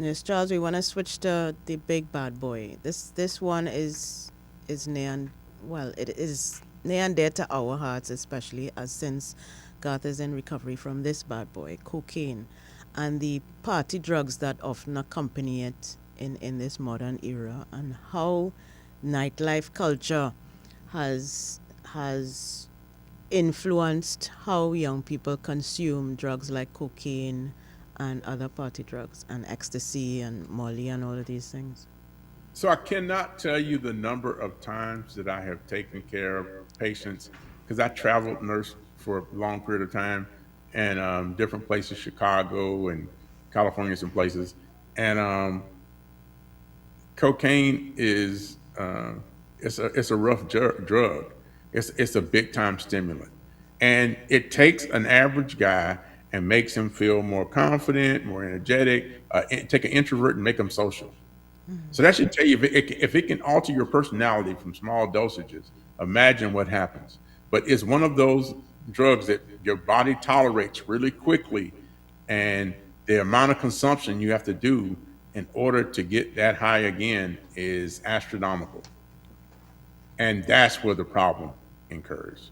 Yes, Charles, we want to switch to the big bad boy. This one is near and well, it is near and dear to our hearts, especially as since Garth is in recovery from this bad boy, cocaine, and the party drugs that often accompany it in this modern era, and how nightlife culture has influenced how young people consume drugs like cocaine and other party drugs and ecstasy and Molly and all of these things. So I cannot tell you the number of times that I have taken care of patients because I traveled nurse for a long period of time and different places, Chicago and California, some places. And cocaine is it's a rough drug. It's a big time stimulant, and it takes an average guy and makes him feel more confident, more energetic. Take an introvert and make him social. So that should tell you if it can alter your personality from small dosages. Imagine what happens. But it's one of those drugs that your body tolerates really quickly, and the amount of consumption you have to do in order to get that high again is astronomical, and that's where the problem incurs.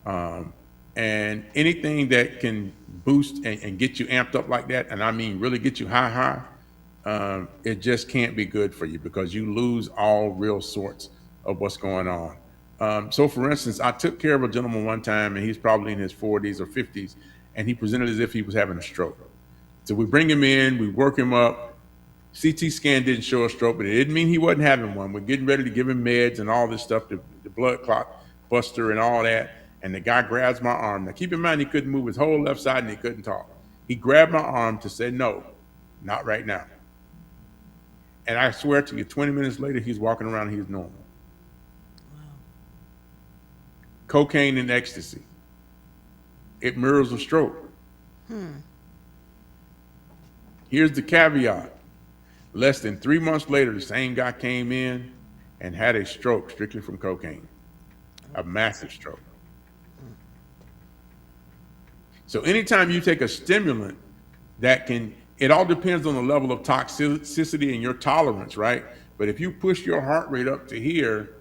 Um, and anything that can boost and get you amped up like that, and I mean really get you high, it just can't be good for you because you lose all real sorts of what's going on. So, for instance, I took care of a gentleman one time, and he's probably in his 40s or 50s, and he presented as if he was having a stroke. So we bring him in, we work him up. CT scan didn't show a stroke, but it didn't mean he wasn't having one. We're getting ready to give him meds and all this stuff, the blood clot buster and all that. And the guy grabs my arm. Now, keep in mind, he couldn't move his whole left side and he couldn't talk. He grabbed my arm to say, no, not right now. And I swear to you, 20 minutes later, he's walking around, he's normal. Cocaine and ecstasy, it mirrors a stroke. Here's the caveat. Less than 3 months later, the same guy came in and had a stroke strictly from cocaine, a massive stroke. So anytime you take a stimulant that can, it all depends on the level of toxicity and your tolerance, right? But if you push your heart rate up to here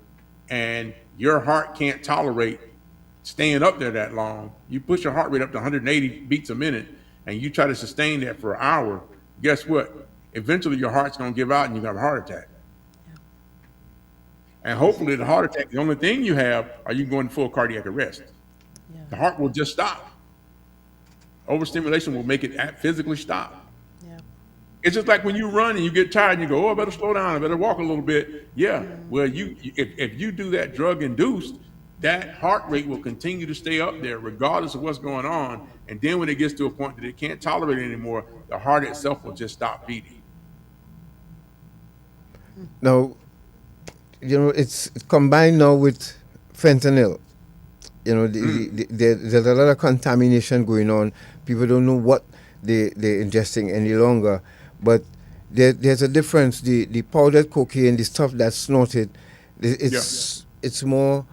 and your heart can't tolerate staying up there that long, you push your heart rate up to 180 beats a minute and you try to sustain that for an hour, guess what? Eventually your heart's going to give out and you're going to have a heart attack. And hopefully the heart attack, the only thing you have, are you going full cardiac arrest. Yeah, The heart will just stop. Overstimulation will make it physically stop. yeah. It's just like when you run and you get tired and you go, oh, I better slow down, I better walk a little bit. Yeah, well, if you do that drug induced, that heart rate will continue to stay up there regardless of what's going on. And then when it gets to a point that it can't tolerate it anymore, the heart itself will just stop beating. Now, it's combined now with fentanyl. There's a lot of contamination going on. People don't know what they're ingesting any longer. But there's a difference. The powdered cocaine, the stuff that's snorted, Yeah. it's more,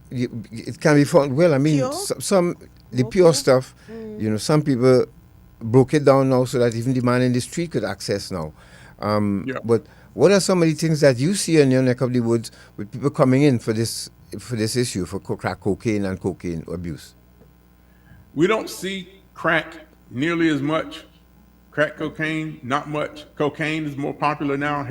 it can be found. Well, I mean, Pure? some the pure Okay. stuff, some people broke it down now so that even the man in the street could access now. Yeah. But what are some of the things that you see in your neck of the woods with people coming in for this issue for crack cocaine and cocaine abuse? We don't see crack nearly as much. Crack cocaine, not much. Cocaine is more popular now.